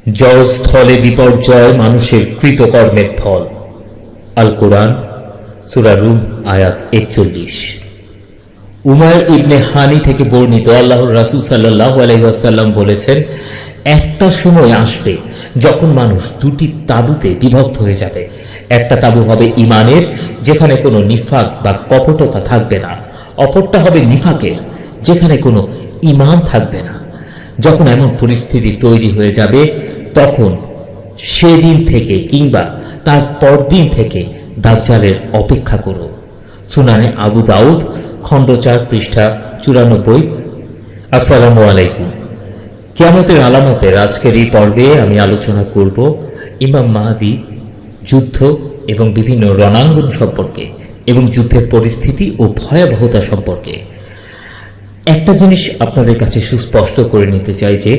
জয়স্থলে বিপর্যয় মানুষের কৃতকর্মের ফল। আল কোরআন সূরা রুম আয়াত 41। উমাইর ইবনে হানি থেকে বর্ণিত, আল্লাহর রাসূল সাল্লাল্লাহু আলাইহি ওয়াসাল্লাম বলেছেন, একটা সময় আসবে যখন মানুষ দুটি তাঁবুতে বিভক্ত হয়ে যাবে। একটা তাঁবু হবে ঈমানের, যেখানে কোনো নিফাক বা কপটতা থাকবে না। অপরটা হবে নিফাকের, যেখানে কোনো ঈমান থাকবে না। যখন এমন পরিস্থিতি তৈরি হয়ে যাবে, তখন সেদিন থেকে কিংবা তার পরদিন থেকে দাজ্জালের অপেক্ষা করো। সুনানে আবু দাউদ খণ্ড 4 পৃষ্ঠা 94। আসসালামু আলাইকুম। কিয়ামতের আলামতের আজকের এই পর্বে আমি আলোচনা করব ইমাম মাহদী, যুদ্ধ এবং বিভিন্ন রণাঙ্গন সম্পর্কে এবং যুদ্ধের পরিস্থিতি ও ভয়াবহতা সম্পর্কে। একটা জিনিস আপনাদের কাছে সুস্পষ্ট করে নিতে চাই যে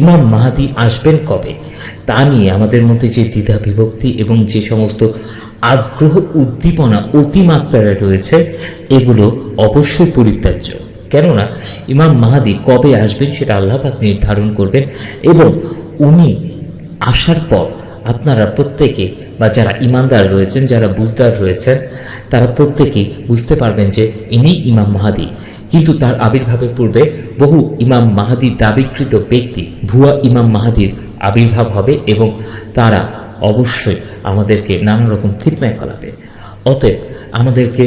ইমাম মাহদী আসবেন কবে তা নিয়ে আমাদের মধ্যে যে দ্বিধা বিভক্তি এবং যে সমস্ত আগ্রহ উদ্দীপনা অতিমাত্রায় রয়েছে, এগুলো অবশ্যই পরিত্যাজ্য। কেননা ইমাম মাহদী কবে আসবেন সেটা আল্লাহ পাক নির্ধারণ করবেন, এবং উনি আসার পর আপনারা প্রত্যেকে বা যারা ইমানদার রয়েছেন, যারা বুঝদার রয়েছেন, তারা প্রত্যেকেই বুঝতে পারবেন যে ইনি ইমাম মাহদী। কিন্তু তার আবির্ভাবের পূর্বে বহু ইমাম মাহদী দাবিকৃত ব্যক্তি, ভুয়া ইমাম মাহদীর আবির্ভাব হবে এবং তারা অবশ্যই আমাদেরকে নানা রকম ফিতনায় ফেলাবে। অতএব আমাদেরকে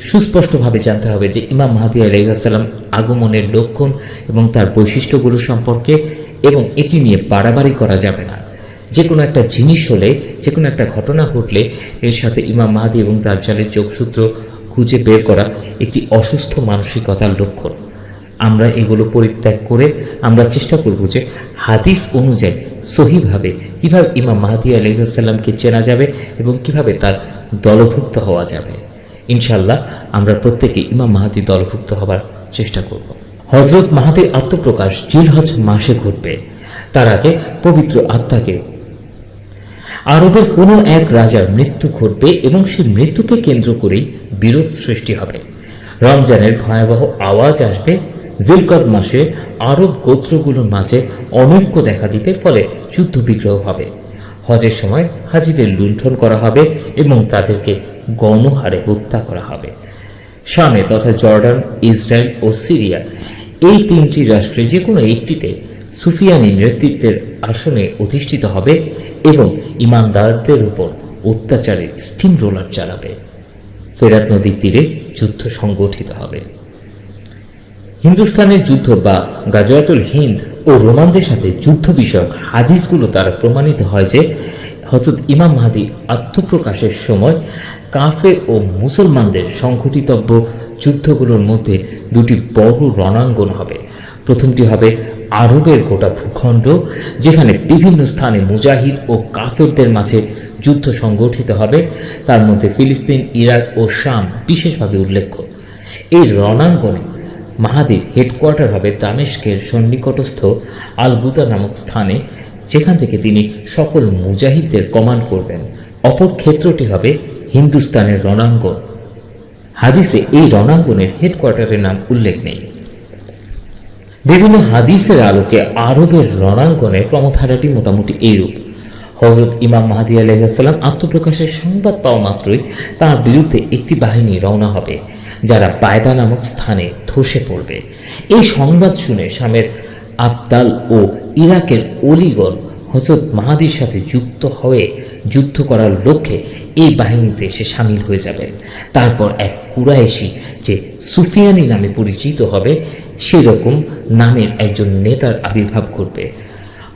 সুস্পষ্টভাবে জানতে হবে যে ইমাম মাহদী আলাইহিস সালাম আগমনের লক্ষণ এবং তার বৈশিষ্ট্যগুলো সম্পর্কে, এবং এটি নিয়ে বাড়াবাড়ি করা যাবে না। যে কোনো একটা জিনিস হলে, যে কোনো একটা ঘটনা ঘটলে এর সাথে ইমাম মাহদী এবং দাজ্জালের যোগসূত্র খুঁজে বের করা একটি অসুস্থ মানসিকতার লক্ষণ। আমরা এগুলো পরিত্যাগ করে আমরা চেষ্টা করব যে হাদিস অনুযায়ী সহিভাবে কিভাবে ইমাম মাহদী আলাইহিস সালামকে চেনা যাবে এবং কিভাবে তার দলভুক্ত হওয়া যাবে। ইনশাআল্লাহ আমরা প্রত্যেকে ইমাম মাহদী দলভুক্ত হবার চেষ্টা করব। হযরত মাহদীর আত্মপ্রকাশ জিলহজ মাসে ঘটবে। তার আগে পবিত্র আত্মাকে আরবের কোনো এক রাজার মৃত্যু ঘটবে এবং সেই মৃত্যুকে কেন্দ্র করেই বিরোধ সৃষ্টি হবে। রমজানের ভয়াবহ আওয়াজ আসবে। জিলকদ মাসে আরব গোত্রগুলোর মাঝে অনৈক্য দেখা দিবে, ফলে যুদ্ধ বিগ্রহ হবে। হজের সময় হাজিদের লুণ্ঠন করা হবে এবং তাদেরকে গণহারে হত্যা করা হবে। শামে তথা জর্ডান, ইসরায়েল ও সিরিয়া, এই তিনটি রাষ্ট্রে যে কোনো একটিতে সুফিয়ানি নেতৃত্বের আসনে অধিষ্ঠিত হবে এবং ইমানদারদের উপর অত্যাচারের স্টিম রোলার চালাবে। ফেরাত নদীর তীরে যুদ্ধ সংগঠিত হবে। হিন্দুস্তানের যুদ্ধ বা গাজওয়াতুল হিন্দ ও রোমানদের সাথে যুদ্ধ বিষয়ক হাদিসগুলো দ্বারা প্রমাণিত হয় যে হযরত ইমাম মাহদী আত্মপ্রকাশের সময় কাফের ও মুসলমানদের সংঘটিতব্য যুদ্ধগুলোর মধ্যে দুটি বড় রণাঙ্গন হবে। প্রথমটি হবে আরবের গোটা ভূখণ্ড, যেখানে বিভিন্ন স্থানে মুজাহিদ ও কাফেরদের মাঝে যুদ্ধ সংগঠিত হবে। তার মধ্যে ফিলিস্তিন, ইরাক ও শাম বিশেষভাবে উল্লেখ্য। এই রণাঙ্গনে মাহদীর হেডকোয়ার্টার হবে দামেস্কের সন্নিকটস্থ আল গুতা নামক স্থানে, যেখান থেকে তিনি সকল মুজাহিদদের কমান্ড করবেন। অপর ক্ষেত্রটি হবে হিন্দুস্তানের রণাঙ্গন। হাদিসে এই রণাঙ্গনের হেডকোয়ার্টারের নাম উল্লেখ নেই। বিভিন্ন হাদিসের আলোকে আরবের রণাঙ্গনের ক্রমধারাটি মোটামুটি এইরূপ। হযরত ইমাম মাহদী আলাইহিস সালাম আত্মপ্রকাশের সংবাদ পাওয়া মাত্রই তার বিরুদ্ধে একটি বাহিনী রওনা হবে, যারা বায়দা নামক স্থানে ধসে পড়বে। এই সংবাদ শুনে শামের আবদাল ও ইরাকের অলিগণ হযরত মাহদীর সাথে যুক্ত হয়ে যুদ্ধ করার লক্ষ্যে এই বাহিনীতে এসে সামিল হয়ে যাবেন। তারপর এক কুরাইশি, যে সুফিয়ানি নামে পরিচিত হবে, সেরকম নামের একজন নেতার আবির্ভাব ঘটবে।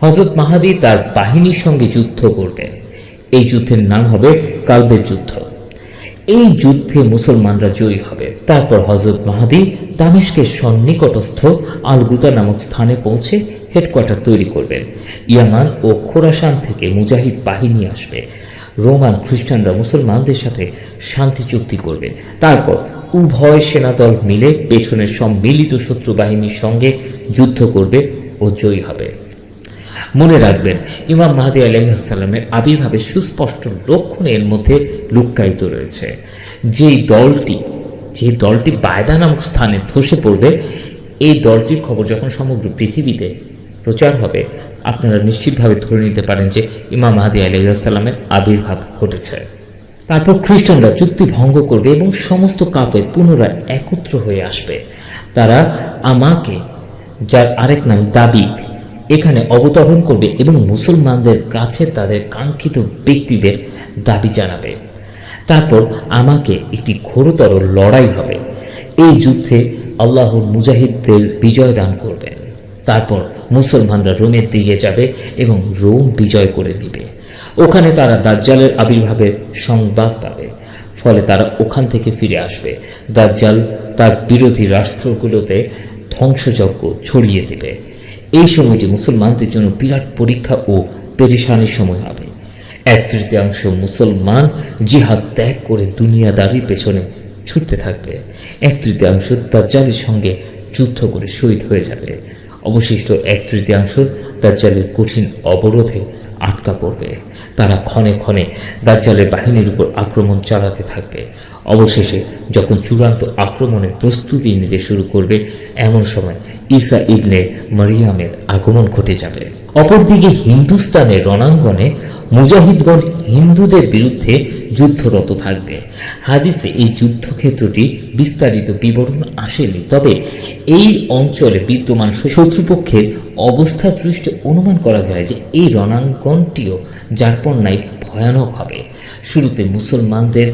হযরত মাহদী তার বাহিনীর সঙ্গে যুদ্ধ করবেন। এই যুদ্ধের নাম হবে কালবের যুদ্ধ। এই যুদ্ধে মুসলমানরা জয়ী হবে। তারপর হযরত মাহদী দামেস্কের সন্নিকটস্থ আল গুতা নামক স্থানে পৌঁছে হেডকোয়ার্টার তৈরি করবেন। ইয়ামান ও খোরাসান থেকে মুজাহিদ বাহিনী আসবে। রোমান খ্রিস্টানরা মুসলমানদের সাথে শান্তি চুক্তি করবে। তারপর উভয় সেনাদল মিলে পেছনের সম্মিলিত শত্রু বাহিনীর সঙ্গে যুদ্ধ করবে ও জয়ী হবে। মনে রাখবেন, ইমাম মাহদী আলাইহিস সালামের আবির্ভাবের সুস্পষ্ট লক্ষণ এর মধ্যে লুক্কায়িত রয়েছে। যে দলটি বায়দা নামক স্থানে ধসে পড়বে, এই দলটির খবর যখন সমগ্র পৃথিবীতে প্রচার হবে, আপনারা নিশ্চিতভাবে ধরে নিতে পারেন যে ইমাম মাহদী আলাইহিসসালামের আবির্ভাব ঘটেছে। তারপর খ্রিস্টানরা চুক্তি ভঙ্গ করবে এবং সমস্ত কাফের পুনরায় একত্র হয়ে আসবে। তারা আমাকে, যার আরেক নাম দাবিক, এখানে অবতরণ করবে এবং মুসলমানদের কাছে তাদের কাঙ্ক্ষিত ব্যক্তিদের দাবি জানাবে। তারপর আমাকে একটি ঘোরতর লড়াই হবে। এই যুদ্ধে আল্লাহর মুজাহিদদের বিজয় দান করবেন। তারপর মুসলমানরা রোমের দিকে যাবে এবং রোম বিজয় করে নিবে। ওখানে তারা দাজ্জালের আবির্ভাবের সংবাদ পাবে, ফলে তারা ওখান থেকে ফিরে আসবে। দাজ্জাল তার বিরোধী রাষ্ট্রগুলোতে ধ্বংসযজ্ঞ ছড়িয়ে দেবে। এই সময়টি মুসলমানদের জন্য বিরাট পরীক্ষা ও পেরেশানির সময় হবে। 1/3 মুসলমান জিহাদ ত্যাগ করে দুনিয়াদারির পেছনে ছুটতে থাকবে। 1/3 দাজ্জালের সঙ্গে যুদ্ধ করে শহীদ হয়ে যাবে। অবশিষ্ট 1/3 দাজ্জালের কঠিন অবরোধে আটকা পড়বে। তারা ক্ষণে ক্ষণে দাজ্জালের বাহিনীর উপর আক্রমণ চালাতে থাকবে। অবশেষে যখন চূড়ান্ত আক্রমণের প্রস্তুতি নিতে শুরু করবে, এমন সময় ঈসা ইবনে মারিয়ামের আগমন ঘটে যাবে। অপরদিকে হিন্দুস্তানের রণাঙ্গনে মুজাহিদগণ হিন্দুদের বিরুদ্ধে যুদ্ধরত থাকবে। হাদিসে এই যুদ্ধক্ষেত্রটি বিস্তারিত বিবরণ আসেনি, তবে এই অঞ্চলে বিদ্যমান শত্রুপক্ষের অবস্থা দৃষ্টে অনুমান করা যায় যে এই রণাঙ্গনটিও যারপরনাই ভয়ানক হবে। শুরুতে মুসলমানদের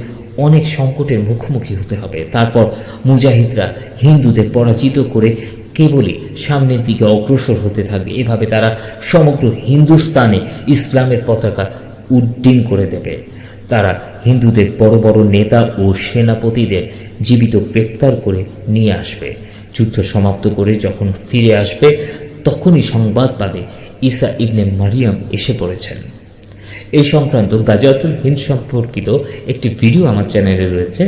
অনেক সংকটের মুখোমুখি হতে হবে। তারপর মুজাহিদরা হিন্দুদের পরাজিত করে কেবলই সামনের দিকে অগ্রসর হতে থাকবে। এভাবে তারা সমগ্র হিন্দুস্তানে ইসলামের পতাকা উড্ডীন করে দেবে। তারা হিন্দুদের বড় বড় নেতা ও সেনাপতিদের জীবিত গ্রেপ্তার করে নিয়ে আসবে। যুদ্ধ সমাপ্ত করে যখন ফিরে আসবে, তখনই সংবাদ পাবে ঈসা ইবনে মারিয়াম এসে পড়েছেন। এই সংক্রান্ত গাজাতুল হিন্দ সম্পর্কিত একটি ভিডিও আমার চ্যানেলে রয়েছে,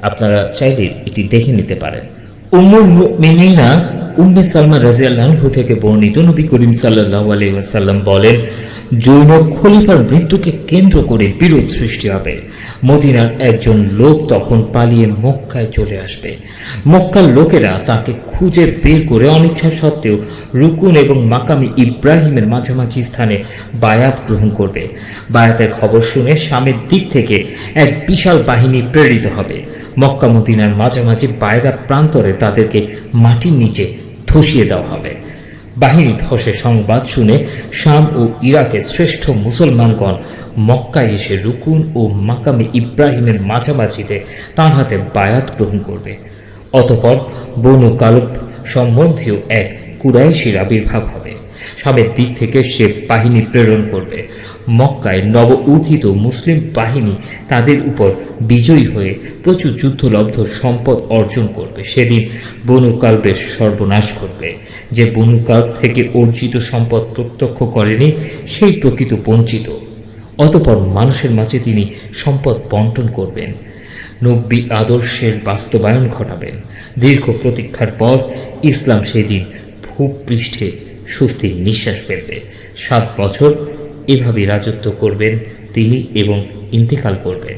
আপনারা চাইলে এটি দেখে নিতে পারেন। উম্মুল মুমিনিনা উম্মে সালমা রাদিয়াল্লাহু আনহা থেকে বর্ণিত, নবী করিম সাল্লাল্লাহু আলাইহি ওয়াসাল্লাম বলেন, জৈনব খলিফার মৃত্যুকে কেন্দ্র করে বিরোধ সৃষ্টি হবে। মদিনার একজন লোক তখন পালিয়ে মক্কায় চলে আসবে। মক্কার লোকেরা তাকে খুঁজে বের করে অনিচ্ছা সত্ত্বেও রুকুন এবং মাকামি ইব্রাহিমের মাঝামাঝি স্থানে বায়াত গ্রহণ করবে। বায়াতের খবর শুনে শামের দিক থেকে এক বিশাল বাহিনী প্রেরিত হবে। মক্কা মদিনার মাঝামাঝি বায়দা প্রান্তরে তাদেরকে মাটির নিচে ধসিয়ে দেওয়া হবে। বাহিনী ধসের সংবাদ শুনে শাম ও ইরাকের শ্রেষ্ঠ মুসলমানগণ মক্কায় এসে রুকুন ও মাকামে ইব্রাহিমের মাঝামাঝিতে তাঁর হাতে বায়াত গ্রহণ করবে। অতঃপর বনু কালব সম্বন্ধীয় এক কুরাইশির আবির্ভাব হবে। শামের দিক থেকে সে বাহিনী প্রেরণ করবে। মক্কায় নব উত্থিত মুসলিম বাহিনী তাদের উপর বিজয়ী হয়ে প্রচুর যুদ্ধলব্ধ সম্পদ অর্জন করবে। সেদিন বনু কালবের সর্বনাশ ঘটবে। যে বনু কালব থেকে অর্জিত সম্পদ প্রত্যক্ষ করেনি, সেই প্রকৃত বঞ্চিত। অতঃপর মানুষের মাঝে তিনি সম্পদ বন্টন করবেন, নবী আদর্শের বাস্তবায়ন ঘটাবেন। দীর্ঘ প্রতীক্ষার পর ইসলাম সেদিন ভূপৃষ্ঠে স্বস্তির নিঃশ্বাস ফেলবে। 7 বছর এভাবে রাজত্ব করবেন তিনি এবং ইন্তেকাল করবেন।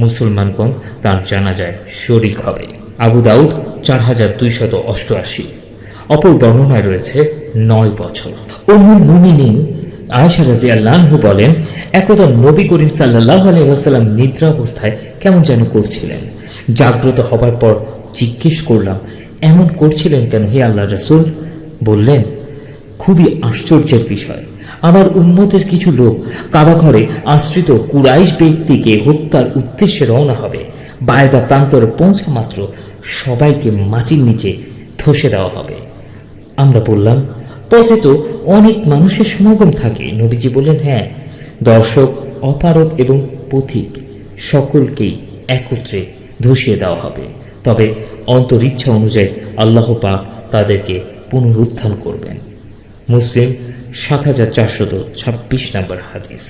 মুসলমানগণ তাঁর জানাজায় শরীক হবে। আবু দাউদ 4288। অপর বর্ণনায় রয়েছে 9 বছর। উম্মুল মুমিনিন আয়েশা রাদিয়াল্লাহু আনহা বলেন, একদা নবী করিম সাল্লাল্লাহু আলাইহি ওয়াসাল্লাম নিদ্রা অবস্থায় কেমন যেন করছিলেন। জাগ্রত হবার পর জিজ্ঞেস করলাম, এমন করছিলেন কেন হে আল্লাহর রাসূল? বললেন, খুবই আশ্চর্যের বিষয়, আমার উম্মতের কিছু লোক কাবা ঘরে আশ্রিত কুরাইশ ব্যক্তিকে হত্যার উদ্দেশ্যে রওনা হবে। বায়দা প্রান্তরে পৌঁছা মাত্র সবাইকে মাটির নিচে ধসে দেওয়া হবে। আমরা বললাম, পথে তো অনেক মানুষের সমাগম থাকে। নবীজি বললেন, হ্যাঁ, দর্শক, অপারগ এবং পথিক সকলকেই একত্রে ধসিয়ে দেওয়া হবে। তবে অন্তরিচ্ছা অনুযায়ী আল্লাহ পাক তাদেরকে পুনরুত্থান করবেন। মুসলিম 7426 নম্বর হাদিস।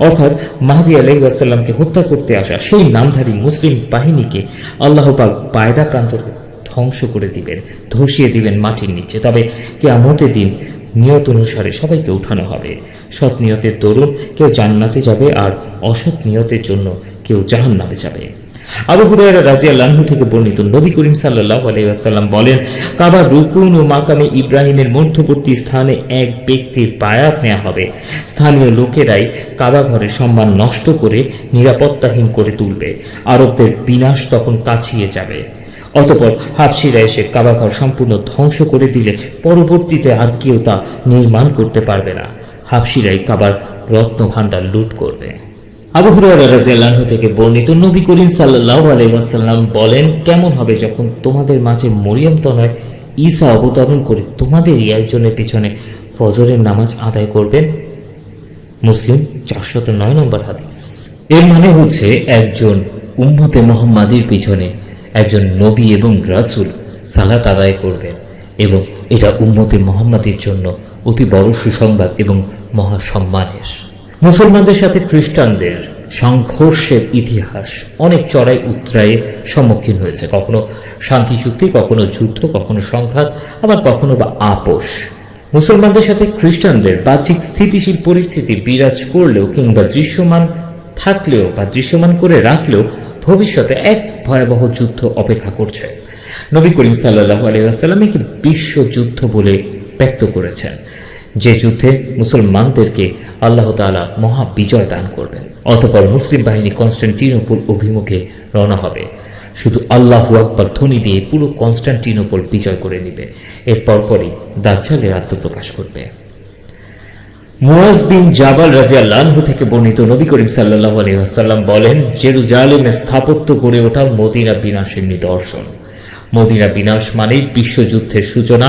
অর্থাৎ মাহদী আলাইহিস সালামকে হত্যা করতে আসা সেই নামধারী মুসলিম বাহিনীকে আল্লাহ পাক বায়দা প্রান্তরে ধ্বংস করে দিবেন, ধসিয়ে দিবেন মাটির নিচে। তবে কিয়ামতের দিন নিয়ত অনুসারে সবাইকে উঠানো হবে। সৎ নিয়তের দরুন কেউ জান্নাতে যাবে, আর অসৎ নিয়তের জন্য কেউ জাহান্নামে যাবে। আবু হুরায়রা রাদিয়াল্লাহু আনহু থেকে বর্ণিত, নবী করিম সাল্লাল্লাহু আলাইহি ওয়াসাল্লাম বলেন, কাবার রুকুন ও মাকামে ইব্রাহিমের মধ্যবর্তী স্থানে এক ব্যক্তির বায়াত নেওয়া হবে। স্থানীয় লোকেরাই কাবা ঘরের সম্মান নষ্ট করে নিরাপত্তাহীন করে তুলবে। আরবদের বিনাশ তখন কাছিয়ে যাবে। অতঃপর হাবশিরা এসে কাবাঘর সম্পূর্ণ ধ্বংস করে দিলে পরবর্তীতে আর কেউ তা নির্মাণ করতে পারবে না। হাবশিরাই কাবার রত্ন ভাণ্ডার লুট করবে। আবু হুরায়রা রাদিয়াল্লাহু আনহু থেকে বর্ণিত, নবী করিম সাল্লাল্লাহু আলাইহি ওয়াসাল্লাম বলেন, কেমন হবে যখন তোমাদের মাঝে মরিয়ম তনয় ঈসা অবতরণ করে তোমাদেরই একজনের পিছনে ফজরের নামাজ আদায় করবেন। মুসলিম 409 নম্বর হাদিস। এর মানে হচ্ছে একজন উম্মতে মুহাম্মাদির পিছনে একজন নবী এবং রাসূল সালাত আদায় করবেন, এবং এটা উম্মতে মুহাম্মাদির জন্য অতি বড় সুসংবাদ এবং মহা সম্মানের। মুসলমানদের সাথে খ্রিস্টানদের সংঘর্ষের ইতিহাস অনেক চড়াই উতরাইয়ের সম্মুখীন হয়েছে। কখনো শান্তি চুক্তি, কখনো যুদ্ধ, কখনো সংঘাত, আবার কখনো বা আপোষ। মুসলমানদের সাথে খ্রিস্টানদের বাহ্যিক স্থিতিশীল পরিস্থিতি বিরাজ করলেও কিংবা দৃশ্যমান থাকলেও বা দৃশ্যমান করে রাখলেও ভবিষ্যতে এক ভয়াবহ যুদ্ধ অপেক্ষা করছে। নবী করিম সাল্লাল্লাহু আলাইহি ওয়াসাল্লাম একে বিশ্বযুদ্ধ বলে ব্যক্ত করেছেন, যে যুদ্ধে মুসলমানদেরকে আল্লাহ তাআলা মহা বিজয় দান করবেন। অতঃপর মুসলিম বাহিনী কনস্টান্টিনোপল অভিমুখে রওনা হবে। শুধু আল্লাহু আকবার ধ্বনি দিয়ে পুরো কনস্টান্টিনোপল বিজয় করে নেবে। এর পরপরই দাজ্জালের আত্মপ্রকাশ করবে। মুয়াজ বিন জাবাল রাদিয়াল্লাহু আনহু থেকে বর্ণিত, নবী করিম সাল্লাল্লাহু আলাইহি ওয়াসাল্লাম বলেন, জেরুজালেমে স্থাপত্য গড়ে ওঠা মদিনা বিনাশের নিদর্শন। মদিনা বিনাশ মানে বিশ্বযুদ্ধের সূচনা,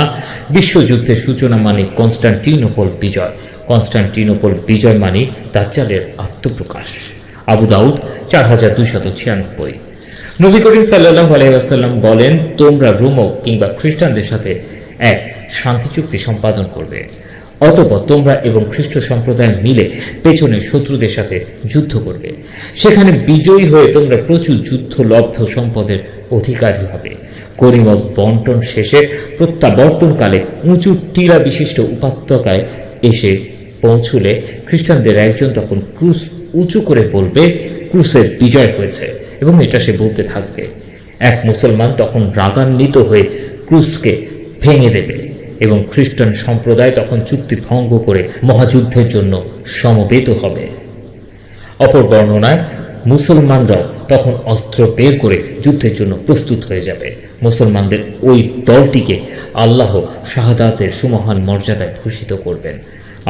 বিশ্বযুদ্ধের সূচনা মানে কনস্টান্টিনোপল বিজয়, কনস্টান্টিনোপল বিজয় মানে দাজ্জালের আত্মপ্রকাশ। আবু দাউদ 4296। নবী করিম সাল্লাল্লাহু আলাইহি ওয়াসাল্লাম বলেন, তোমরা রোমক কিংবা খ্রিস্টানদের সাথে এক শান্তি চুক্তি সম্পাদন করবে। অতঃপর তোমরা এবং খ্রিস্ট সম্প্রদায় মিলে পেছনের শত্রুদের সাথে যুদ্ধ করবে। সেখানে বিজয়ী হয়ে তোমরা প্রচুর যুদ্ধলব্ধ সম্পদের অধিকারী হবে। গনিমত বন্টন শেষে প্রত্যাবর্তনকালে উঁচু টিলা বিশিষ্ট উপত্যকায় এসে পৌঁছলে খ্রিস্টানদের একজন তখন ক্রুশ উঁচু করে বলবে, ক্রুশের বিজয় হয়েছে, এবং এটা সে বলতে থাকবে। এক মুসলমান তখন রাগান্বিত হয়ে ক্রুশকে ভেঙে দেবে এবং খ্রিস্টান সম্প্রদায় তখন চুক্তি ভঙ্গ করে মহাযুদ্ধের জন্য সমবেত হবে। অপর বর্ণনায় মুসলমানরাও তখন অস্ত্র বের করে যুদ্ধের জন্য প্রস্তুত হয়ে যাবে। মুসলমানদের ওই দলটিকে আল্লাহ শাহাদাতের সুমহান মর্যাদায় ভূষিত করবেন।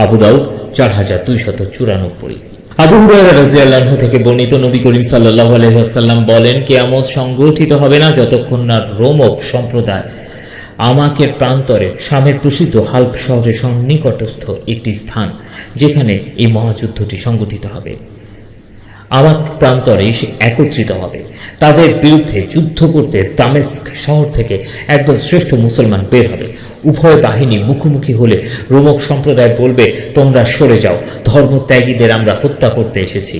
আবু দাউদ 4294। আবু হুরায়রা রাদিয়াল্লাহু আনহু থেকে বর্ণিত, নবী করিম সাল্লাল্লাহু আলাইহি ওয়াসাল্লাম বলেন, কিয়ামত সংগঠিত হবে না যতক্ষণ না রোমক সম্প্রদায় আমাকের প্রান্তরে শামের প্রসিদ্ধ হাল্প শহরের সন্নিকটস্থ একটি স্থান, যেখানে এই মহাযুদ্ধটি সংগঠিত হবে, আমার প্রান্তরে এসে একত্রিত হবে। তাদের বিরুদ্ধে যুদ্ধ করতে দামেস্ক শহর থেকে একদল শ্রেষ্ঠ মুসলমান বের হবে। উভয় বাহিনী মুখোমুখি হলে রোমক সম্প্রদায় বলবে, তোমরা সরে যাও, ধর্মত্যাগীদের আমরা হত্যা করতে এসেছি।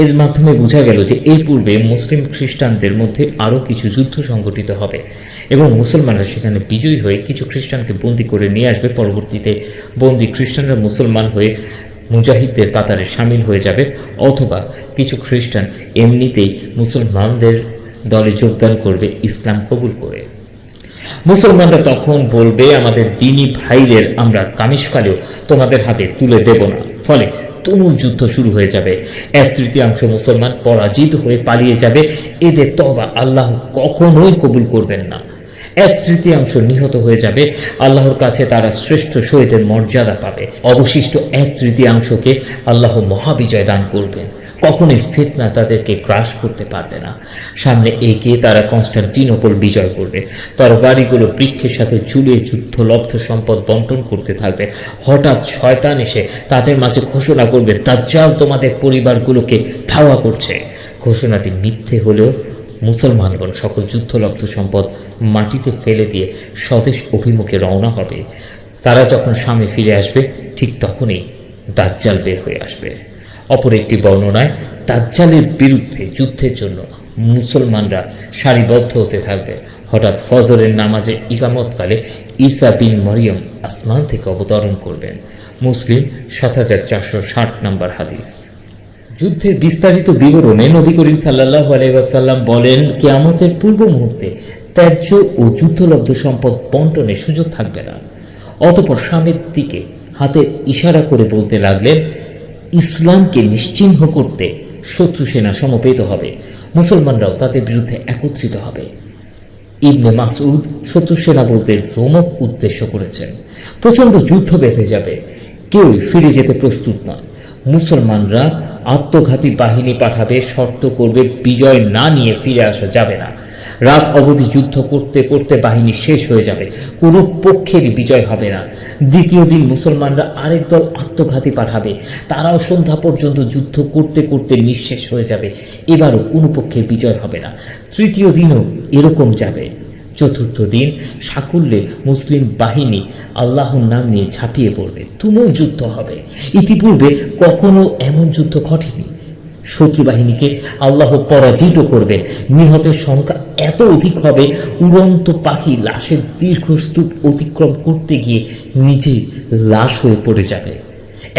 এর মাধ্যমে বোঝা গেল যে এই পূর্বে মুসলিম খ্রিস্টানদের মধ্যে আরও কিছু যুদ্ধ সংগঠিত হবে এবং মুসলমানরা সেখানে বিজয়ী হয়ে কিছু খ্রিস্টানকে বন্দী করে নিয়ে আসবে। পরবর্তীতে বন্দী খ্রিস্টানরা মুসলমান হয়ে মুজাহিদদের কাতারে সামিল হয়ে যাবে, অথবা কিছু খ্রিস্টান এমনিতেই মুসলমানদের দলে যোগদান করবে ইসলাম কবুল করে। মুসলমানরা তখন বলবে, আমাদের দ্বীনি ভাইদের আমরা কামিশকালেও তোমাদের হাতে তুলে দেব না। ফলে তুমুল যুদ্ধ শুরু হয়ে যাবে। 1/3 মুসলমান পরাজিত হয়ে পালিয়ে যাবে। এদের তওবা আল্লাহ কখনোই কবুল করবেন না। 1/3 নিহত হয়ে যাবে। আল্লাহর কাছে তারা শ্রেষ্ঠ শহীদের মর্যাদা পাবে। অবশিষ্ট 1/3কে আল্লাহ মহাবিজয় দান করবেন। কখনোই ফিতনা তাদেরকে গ্রাস করতে পারবে না। সামনে এগিয়ে তারা কনস্টান্টিনোপল বিজয় করবে। তরবারিগুলো বৃক্ষের সাথে ঝুলিয়ে যুদ্ধলব্ধ সম্পদ বন্টন করতে থাকবে। হঠাৎ শয়তান এসে তাদের মাঝে ঘোষণা করবে, দাজ্জাল তোমাদের পরিবারগুলোকে ধাওয়া করছে। ঘোষণাটি মিথ্যে হলেও মুসলমানগণ সকল যুদ্ধলব্ধ সম্পদ মাটিতে ফেলে দিয়ে স্বদেশ অভিমুখে রওনা হবে। তারা যখন সামনে ফিরে আসবে, ঠিক তখনই দাজ্জাল বের হয়ে আসবে। অপর একটি বর্ণনায় দাজ্জালের বিরুদ্ধে যুদ্ধের জন্য মুসলমানরা সারিবদ্ধ হতে থাকবে। হঠাৎ ফজরের নামাজে ইকামতকালে ঈসা বিন মরিয়ম আসমান থেকে অবতরণ করবেন। মুসলিম 7460 নম্বর হাদিস। যুদ্ধের বিস্তারিত বিবরণে নবী করিম সাল্লাল্লাহু আলাইহি ওয়াসাল্লাম বলেন, কিয়ামতের পূর্ব মুহূর্তে ত্যায্য ও যুদ্ধলব্ধ সম্পদ বন্টনের সুযোগ থাকবে না। অতঃপর সামনের দিকে হাতে ইশারা করে বলতে লাগলেন, ইসলামকে নিশ্চিহ্ন করতে শত্রু সেনা সমবেত হবে, মুসলমানরাও তাদের বিরুদ্ধে একত্রিত হবে। ইবনে মাসউদ শত্রু সেনা বলতে রোমক উদ্দেশ্য করেছেন। প্রচন্ড যুদ্ধ বেঁধে যাবে, কেউই ফিরে যেতে প্রস্তুত নয়। মুসলমানরা আত্মঘাতী বাহিনী পাঠাবে, শর্ত করবে বিজয় না নিয়ে ফিরে আসা যাবে না। রাত অবধি যুদ্ধ করতে করতে বাহিনী শেষ হয়ে যাবে, কোনো পক্ষেরই বিজয় হবে না। দ্বিতীয় দিন মুসলমানরা আরেক দল আত্মঘাতী পাঠাবে, তারাও সন্ধ্যা পর্যন্ত যুদ্ধ করতে করতে নিঃশেষ হয়ে যাবে, এবারও কোনো পক্ষের বিজয় হবে না। তৃতীয় দিনও এরকম যাবে। চতুর্থ দিন সাকুল্যে মুসলিম বাহিনী আল্লাহর নাম নিয়ে ঝাঁপিয়ে পড়বে, তুমুল যুদ্ধ হবে। ইতিপূর্বে কখনো এমন যুদ্ধ ঘটেনি। শত্রু বাহিনীকে আল্লাহ পরাজিত করবেন। নিহতের সংখ্যা এত অধিক হবে, উড়ন্ত পাখি লাশের দীর্ঘস্তূপ অতিক্রম করতে গিয়ে নিজেই লাশ হয়ে পড়ে যাবে।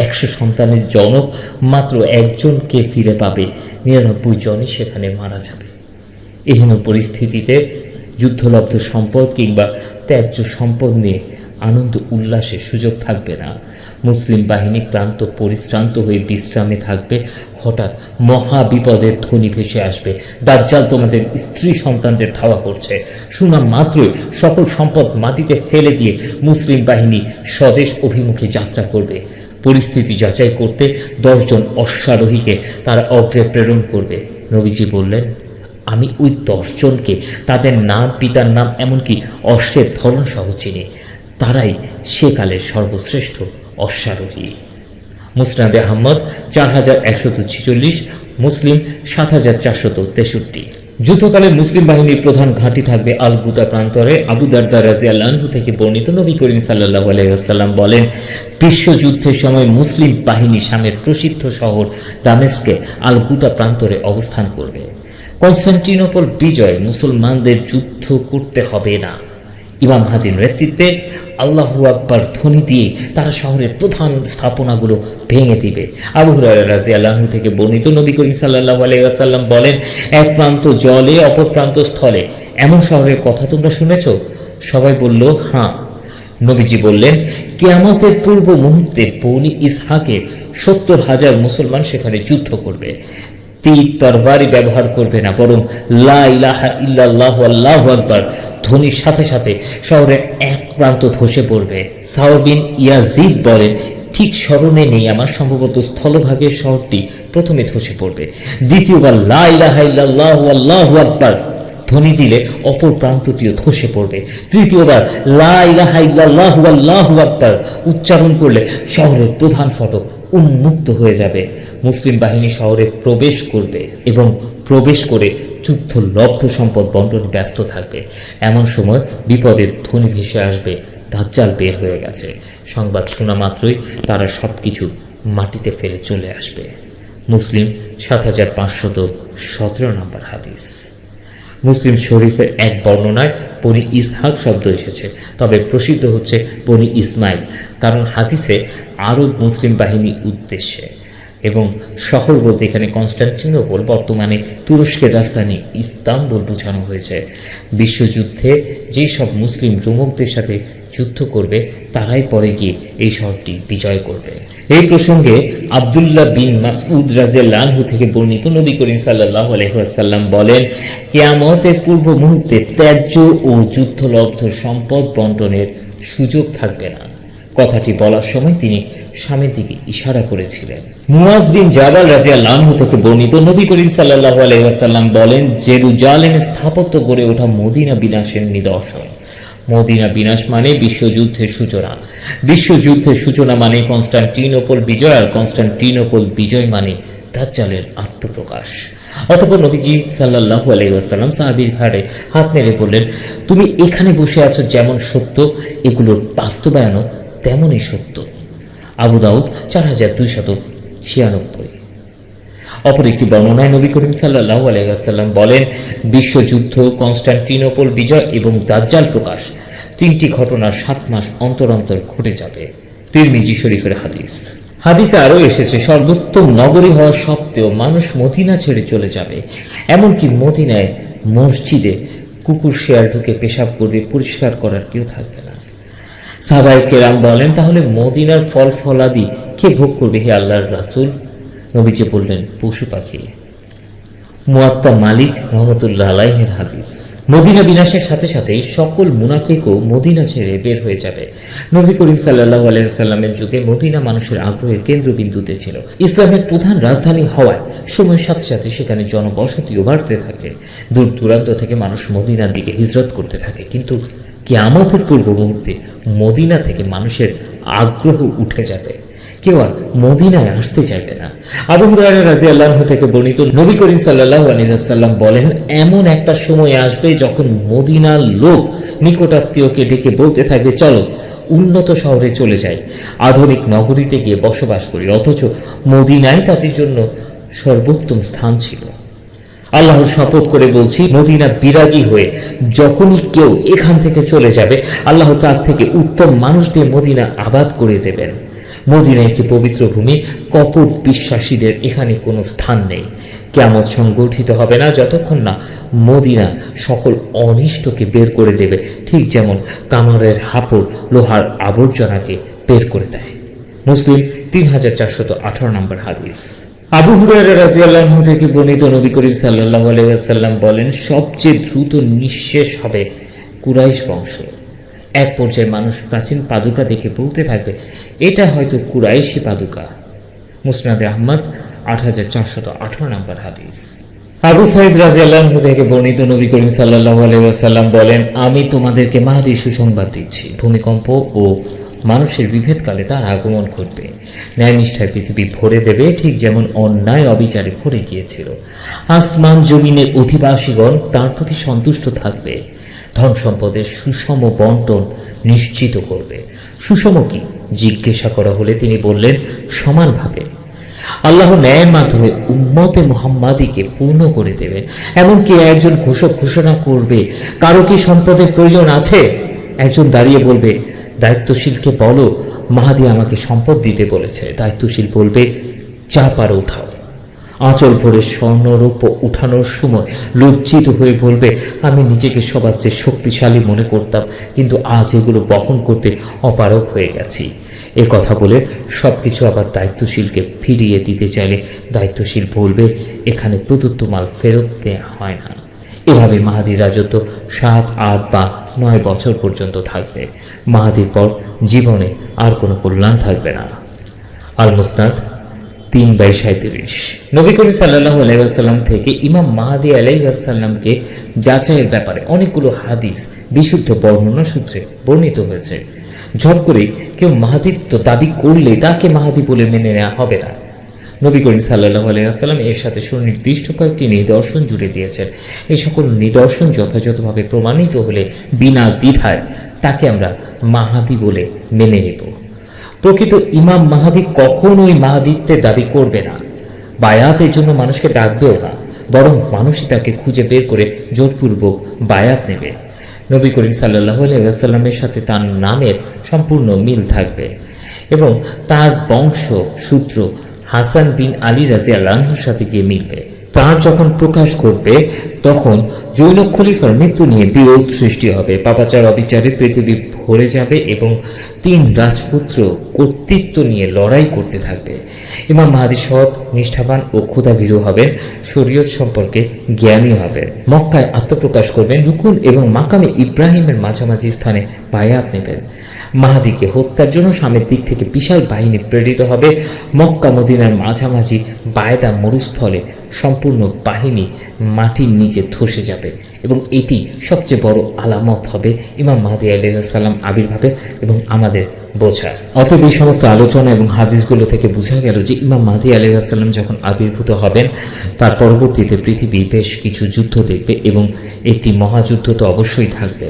100 সন্তানের জনক মাত্র একজনকে ফিরে পাবে, 99 জনই সেখানে মারা যাবে। এহেন পরিস্থিতিতে যুদ্ধলব্ধ সম্পদ কিংবা ত্যায্য সম্পদ নিয়ে আনন্দ উল্লাসের সুযোগ থাকবে না। মুসলিম বাহিনী ক্লান্ত পরিশ্রান্ত হয়ে বিশ্রামে থাকবে। হঠাৎ মহা বিপদের ধ্বনি ভেসে আসবে, দাজ্জাল তোমাদের স্ত্রী সন্তানদের ধাওয়া করছে। শোনা মাত্রই সকল সম্পদ মাটিতে ফেলে দিয়ে মুসলিম বাহিনী স্বদেশ অভিমুখে যাত্রা করবে। পরিস্থিতি যাচাই করতে 10 জন অশ্বারোহীকে তারা অগ্রে প্রেরণ করবে। নবীজি বললেন, আমি ওই 10 জনকে, তাদের নাম, পিতার নাম, এমনকি অশ্বের ধরন সহ চিনি। তারাই সেকালের সর্বশ্রেষ্ঠ অশ্বারোহী। মুসনাদে আহমদ 4146, মুসলিম 7463। যুদ্ধকালে মুসলিম বাহিনীর প্রধান ঘাঁটি থাকবে আল গুতা প্রান্তরে। আবু দারদা রাদিয়াল্লাহু আনহু থেকে বর্ণিত, নবী করিম সাল্লাল্লাহু আলাইহি ওয়াসাল্লাম বলেন, বিশ্বযুদ্ধের সময় মুসলিম বাহিনী শামের প্রসিদ্ধ শহর দামেস্কে আল গুতা প্রান্তরে অবস্থান করবে। কনস্টান্টিনোপল বিজয় মুসলমানদের যুদ্ধ করতে হবে না। ইমাম হাদির নেতৃত্বে আল্লাহু আকবার ধ্বনি দিয়ে তারা শহরের প্রধান স্থাপনাগুলো ভেঙে দিবে। আবু হুরায়রা রাদিয়াল্লাহু আনহু থেকে বর্ণিত, নবী করিম সাল্লাল্লাহু আলাইহি ওয়াসাল্লাম বলেন, এক প্রান্ত জলে অপর প্রান্ত স্থলে এমন শহরের কথা তোমরা শুনেছ? সবাই বলল, হ্যাঁ। নবীজি বললেন, কিয়ামতের পূর্ব মুহূর্তে বনি ইসহাকের 70,000 মুসলমান সেখানে যুদ্ধ করবে। তীর তরবারি ব্যবহার করবে না, বরং লা ইলাহা ইল্লাল্লাহু আল্লাহু আকবার ধ্বনির সাথে সাথে শহরের এক প্রান্ত ধসে পড়বে। সাওর বিন ইয়াজিদ বলেন, ঠিক স্মরণে নেই আমার, সম্ভবত স্থলভাগের শহরটি প্রথমে ধসে পড়বে। দ্বিতীয়বার লা ইলাহা ইল্লাল্লাহু আল্লাহু আকবার ধ্বনি দিলে অপর প্রান্তটিও ধসে পড়বে। তৃতীয়বার লা ইলাহা ইল্লাল্লাহু আল্লাহু আকবার উচ্চারণ করলে শহরের প্রধান ফটক উন্মুক্ত হয়ে যাবে। মুসলিম বাহিনী শহরে প্রবেশ করবে এবং প্রবেশ করে যুদ্ধ লব্ধ সম্পদ বন্টনে ব্যস্ত থাকবে। এমন সময় বিপদের ধ্বনি ভেসে আসবে, দাজ্জাল বের হয়ে গেছে। সংবাদ শোনা মাত্রই তারা সবকিছু মাটিতে ফেলে চলে আসবে। মুসলিম 7517 নম্বর হাদিস। মুসলিম শরীফের এক বর্ণনায় বনি ইসহাক শব্দ এসেছে, তবে প্রসিদ্ধ হচ্ছে বনি ইসমাইল, কারণ হাদিসে আরব মুসলিম বাহিনী উদ্দেশ্যে এবং শহর বলতে এখানে কনস্টান্টিনোপল, বর্তমানে তুরস্কের রাজধানী ইস্তাম্বুল বোঝানো হয়েছে। বিশ্বযুদ্ধে যেসব মুসলিম রোমকদের সাথে যুদ্ধ করবে তারাই পরে গিয়ে এই শহরটি বিজয় করবে। এই প্রসঙ্গে আব্দুল্লাহ বিন মাসউদ রাদিয়াল্লাহু আনহু থেকে বর্ণিত, নবী করিম সাল্লাল্লাহু আলাইহি ওয়াসাল্লাম বলেন, কিয়ামতের পূর্ব মুহূর্তে ত্যায্য ও যুদ্ধলব্ধ সম্পদ বন্টনের সুযোগ থাকবে না। কথাটি বলার সময় তিনি সামনের দিকে ইশারা করেছিলেন। মুয়াজ বিন জাবাল রাদিয়াল্লাহু আনহু থেকে বর্ণিত, নবী করিম সাল্লাল্লাহু আলাইহি ওয়াসাল্লাম বলেন, জেরুজালেমে স্থাপত্য গড়ে ওঠা মদিনা বিনাশের নিদর্শন। মদিনা বিনাশ মানে বিশ্বযুদ্ধের সূচনা। বিশ্বযুদ্ধের সূচনা মানে কনস্টান্টিনোপল বিজয়, আর কনস্টান্টিনোপল বিজয় মানে দাজ্জালের আত্মপ্রকাশ। অতঃপর নবীজি সাল্লাল্লাহু আলাইহি ওয়াসাল্লাম সাহাবীর ঘাড়ে হাত মেরে বললেন, তুমি এখানে বসে আছো যেমন সত্য, এগুলোর বাস্তবায়নও তেমনই সত্য। আবু দাউদ 4296। অপর একটি বর্ণনায় নবী করিম সাল্লাল্লাহু আলাইহি ওয়াসাল্লাম বলেন, বিশ্বযুদ্ধ, কনস্টান্টিনোপল বিজয় এবং দাজ্জাল প্রকাশ, 3টি ঘটনা 7 মাস অন্তর অন্তর ঘটে যাবে। তিরমিজি শরীফের হাদিস। হাদিসে আরও এসেছে, সর্বোত্তম নগরী হওয়া সত্ত্বেও মানুষ মদিনা ছেড়ে চলে যাবে। এমনকি মদিনায় মসজিদে কুকুর শেয়াল ঢুকে পেশাব করবে, পরিষ্কার করার কেউ থাকবে না। সাহাবায়ে কেরাম বলেন, তাহলে মদিনার ফল ফলাদি কে ভোগ করবে হে আল্লাহর রাসূল? নবীজি বললেন, পশু পাখি। মুয়াত্তা মালিক রহমতুল্লাহ আলাইহির হাদিস। মদিনা বিনাশের সাথে সাথে সকল মুনাফিকও মদিনা ছেড়ে বের হয়ে যাবে। নবী করিম সাল্লাল্লাহু আলাইহি সাল্লামের যুগে মদিনা মানুষের আগ্রহের কেন্দ্রবিন্দুতে ছিল। ইসলামের প্রধান রাজধানী হওয়ায় সময়ের সাথে সাথে সেখানে জনবসতিও বাড়তে থাকে। দূর দূরান্ত থেকে মানুষ মদিনার দিকে হিজরত করতে থাকে। কিন্তু কিয়ামতের পূর্ব মুহূর্তে মদিনা থেকে মানুষের আগ্রহ উঠে যাবে, কেউ আর মদিনায় আসতে চাইবে না। আবু হুরায়রা রাদিয়াল্লাহু আনহু থেকে বর্ণিত, নবী করিম সাল্লাল্লাহু আলাইহি ওয়াসাল্লাম বলেন, এমন একটা সময় আসবে যখন মদিনার লোক নিকটাত্মীয়কে ডেকে বলতে থাকবে, চলো উন্নত শহরে চলে যাই, আধুনিক নগরীতে গিয়ে বসবাস করি, অথচ মদিনাই তাদের জন্য সর্বোত্তম স্থান ছিল। আল্লাহর শপথ করে বলছি, মদিনা বিরাগী হয়ে যখনই কেউ এখান থেকে চলে যাবে, আল্লাহ তার থেকে উত্তম মানুষ দিয়ে মদিনা আবাদ করে দেবেন। মদিনা একটি পবিত্র ভূমি, কপট বিশ্বাসীদের এখানে কোনো স্থান নেই। কিয়ামত সংগঠিত হবে না যতক্ষণ না মদিনা সকল অনিষ্টকে বের করে দেবে, ঠিক যেমন কামারের হাপড় লোহার আবর্জনাকে বের করে দেয়। মুসলিম 3418 নম্বর হাদিস। আবু হুরায়রা রাদিয়াল্লাহু আনহু থেকে বর্ণিত, নবী করিম সাল্লাল্লাহু আলাইহি ওয়াসাল্লাম বলেন, সবচেয়ে দ্রুত নিঃশেষ হবে কুরাইশ বংশ। এক পর্যায়ে মানুষ প্রাচীন পাদুকা দেখে বলতে থাকবে, এটা হয়তো কুরাইশি পাদুকা। মুসনাদে আহমদ 8418 নম্বর হাদিস। আবু সাঈদ রাদিয়াল্লাহু আনহু থেকে বর্ণিত, নবী করিম সাল্লাল্লাহু আলাইহি ওয়াসাল্লাম বলেন, আমি তোমাদেরকে মাহদী সুসংবাদ দিচ্ছি। ভূমিকম্প ও মানুষের বিভেদকালে তার আগমন ঘটবে। ন্যায়নিষ্ঠায় পৃথিবী ভরে দেবে, ঠিক যেমন অন্যায় অবিচারে ভরে গিয়েছিল। আসমান জমিনের অধিবাসীগণ তার প্রতি সন্তুষ্ট থাকবে। ধন সম্পদের সুষম বন্টন নিশ্চিত করবে। সুষম কি জিজ্ঞাসা করা হলে তিনি বললেন, সমানভাবে। আল্লাহ ন্যায়ের মাধ্যমে উম্মতে মুহাম্মাদীকে পূর্ণ করে দেবেন। এমনকি একজন ঘোষক ঘোষণা করবে, কারো কি সম্পদের প্রয়োজন আছে? একজন দাঁড়িয়ে বলবে, দায়িত্বশীলকে বলো মাহাদি আমাকে সম্পদ দিতে বলেছে। দায়িত্বশীল বলবে, যা পারো উঠাও। আঁচল ভরে স্বর্ণরূপ উঠানোর সময় লজ্জিত হয়ে বলবে, আমি নিজেকে সবার চেয়ে শক্তিশালী মনে করতাম, কিন্তু আজ এগুলো বহন করতে অপারগ হয়ে গেছি। এ কথা বলে সবকিছু আবার দায়িত্বশীলকে ফিরিয়ে দিতে চাইলে দায়িত্বশীল বলবে, এখানে প্রদত্ত মাল ফেরত দেওয়া হয় না। এভাবে মাহাদির রাজত্ব 7, 8 বা 9 বছর পর্যন্ত থাকবে। মাহাদির পর জীবনে আর কোনো কল্যাণ থাকবে না। আল মুসনাদ 3/37। নবী করিম সাল্লাল্লাহু আলাইহি ওয়াসাল্লাম থেকে ইমাম মাহদী আলাইহিস সালামকে যাচাইয়ের ব্যাপারে অনেকগুলো হাদিস বিশুদ্ধ বর্ণনা সূত্রে বর্ণিত হয়েছে। ঝট করে কেউ মাহদিত্ব দাবি করলে তাকে মাহদী বলে মেনে নেওয়া হবে না। নবী করিম সাল্লাল্লাহু আলাইহি ওয়াসাল্লাম এর সাথে সুনির্দিষ্ট কয়েকটি নিদর্শন জুড়ে দিয়েছেন। এই সকল নিদর্শন যথাযথভাবে প্রমাণিত হলে বিনা দ্বিধায় তাকে আমরা মাহদী বলে মেনে নেব। প্রকৃত ইমাম মাহদী কখনোই মাহদিত্বের দাবি করবে না, বায়াতের জন্য মানুষকে ডাকবেও না, বরং মানুষই তাকে খুঁজে বের করে জোরপূর্বক বায়াত নেবে। নবী করিম সাল্লাল্লাহু আলাইহি ওয়াসাল্লামের সাথে তার নামের সম্পূর্ণ মিল থাকবে এবং তার বংশ সূত্র হাসান বিন আলী রাদিয়াল্লাহু আনহুর সাথে গিয়ে মিলবে। তার যখন প্রকাশ ঘটবে তখন জৈনক খলিফার মৃত্যু নিয়ে বিরোধ সৃষ্টি হবে, পাপাচার অবিচারে পৃথিবী ভরে যাবে এবং 3 রাজপুত্র কর্তৃত্ব নিয়ে লড়াই করতে থাকবে। ইমাম মাহদী সৎ, নিষ্ঠাবান ও ক্ষুধাভীরু হবেন, শরীয়ত সম্পর্কে জ্ঞানী হবেন, মক্কায় আত্মপ্রকাশ করবেন, রুকুন এবং মাকামে ইব্রাহিমের মাঝামাঝি স্থানে বায়াত নেবেন। মাহদীকে হত্যার জন্য সামনের দিক থেকে বিশাল বাহিনী প্রেরিত হবে। মক্কা মদিনার মাঝামাঝি বায়দা মরুস্থলে সম্পূর্ণ বাহিনী মাটির নিচে ধসে যাবে এবং এটি সবচেয়ে বড় আলামত হবে ইমাম মাহদী আলাইহিস সালাম আবির্ভাবে এবং আমাদের বোঝার। অতএব এই সমস্ত আলোচনা এবং হাদিসগুলো থেকে বোঝা গেল যে ইমাম মাহদী আলাইহিস সালাম যখন আবির্ভূত হবেন তার পরবর্তীতে পৃথিবী বেশ কিছু যুদ্ধ দেখবে এবং একটি মহাযুদ্ধ তো অবশ্যই থাকবে,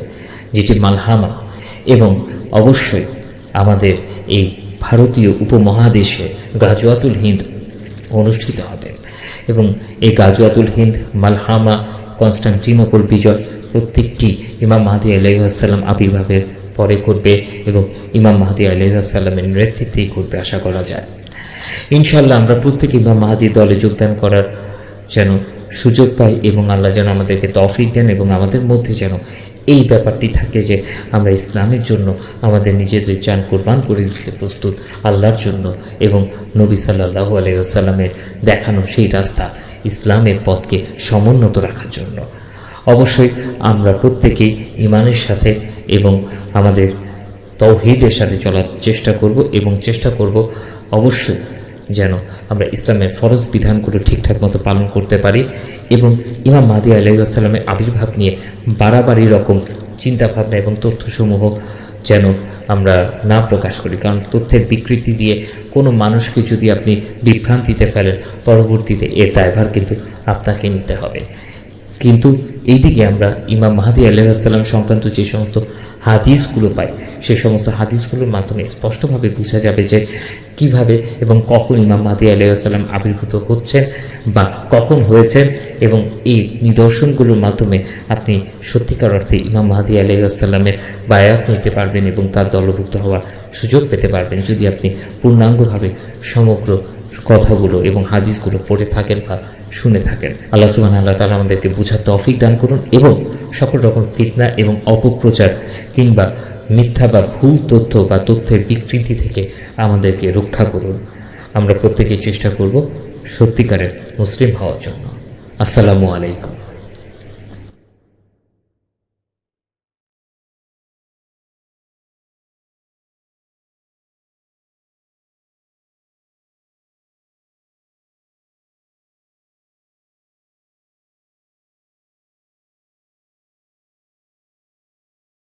যেটি মালহামা, এবং অবশ্যই আমাদের এই ভারতীয় উপমহাদেশে গাজওয়াতুল হিন্দ অনুষ্ঠিত হবে এবং এই গাজওয়াতুল হিন্দ, মালহামা, কনস্টান্টিনোপল বিজয় প্রত্যেকটি ইমাম মাহদী আলাইহিস সালাম আবির্ভাবের পরে ঘটবে এবং ইমাম মাহদী আলাইহিস সালামের নেতৃত্বেই ঘটবে আশা করা যায়। ইনশাআল্লাহ আমরা প্রত্যেকে ইমাম মাহদির দলে যোগদান করার যেন সুযোগ পাই এবং আল্লাহ যেন আমাদেরকে তৌফিক দেন এবং আমাদের মধ্যে যেন এই ব্যাপারটি থাকে যে আমরা ইসলামের জন্য আমাদের নিজেদের জান কোরবান করে দিতে প্রস্তুত আল্লাহর জন্য এবং নবী সাল্লাল্লাহু আলাইহি ওয়াসাল্লামের দেখানো সেই রাস্তা ইসলামের পথকে সমুন্নত রাখার জন্য। অবশ্যই আমরা প্রত্যেকেই ঈমানের সাথে এবং আমাদের তাওহীদের সাথে চলার চেষ্টা করব এবং চেষ্টা করব অবশ্যই যেন আমরা ইসলামের ফরজ বিধানগুলো ঠিকঠাক মতো পালন করতে পারি এবং ইমাম মাহদী আলাইহিস সালামের আবির্ভাব নিয়ে বাড়াবাড়ি রকম চিন্তাভাবনা এবং তথ্যসমূহ যেন আমরা না প্রকাশ করি, কারণ তথ্যের বিকৃতি দিয়ে কোনো মানুষকে যদি আপনি বিভ্রান্তিতে ফেলেন পরবর্তীতে এর দায়ভার কিন্তু আপনাকে নিতে হবে। কিন্তু এইদিকে আমরা ইমাম মাহদী আলাইহিস সালাম সংক্রান্ত যে সমস্ত হাদিসগুলো পাই সেই সমস্ত হাদিসগুলোর মাধ্যমে স্পষ্টভাবে বোঝা যাবে যে কিভাবে এবং কখন ইমাম মাহদী আলাইহিস সালাম আবির্ভূত হচ্ছেন বা কখন হয়েছেন, এবং এই নিদর্শনগুলোর মাধ্যমে আপনি সত্যিকার অর্থে ইমাম মাহদী আলাইহিস সালামের বায়াত নিতে পারবেন এবং তার দলভুক্ত হওয়ার সুযোগ পেতে পারবেন যদি আপনি পূর্ণাঙ্গভাবে সমগ্র কথাগুলো এবং হাদিসগুলো পড়ে থাকেন বা শুনে থাকেন। আল্লাহ সুবহানাহু ওয়া তাআলা আমাদেরকে বোঝার তৌফিক দান করুন এবং সকল রকম ফিতনা এবং অপপ্রচার কিংবা মিথ্যা বা ভুল তথ্য বা তথ্যের বিকৃতি থেকে আমাদেরকে রক্ষা করুন। আমরা প্রত্যেকেই চেষ্টা করব সত্যিকারের মুসলিম হওয়ার জন্য। আসসালামু আলাইকুম।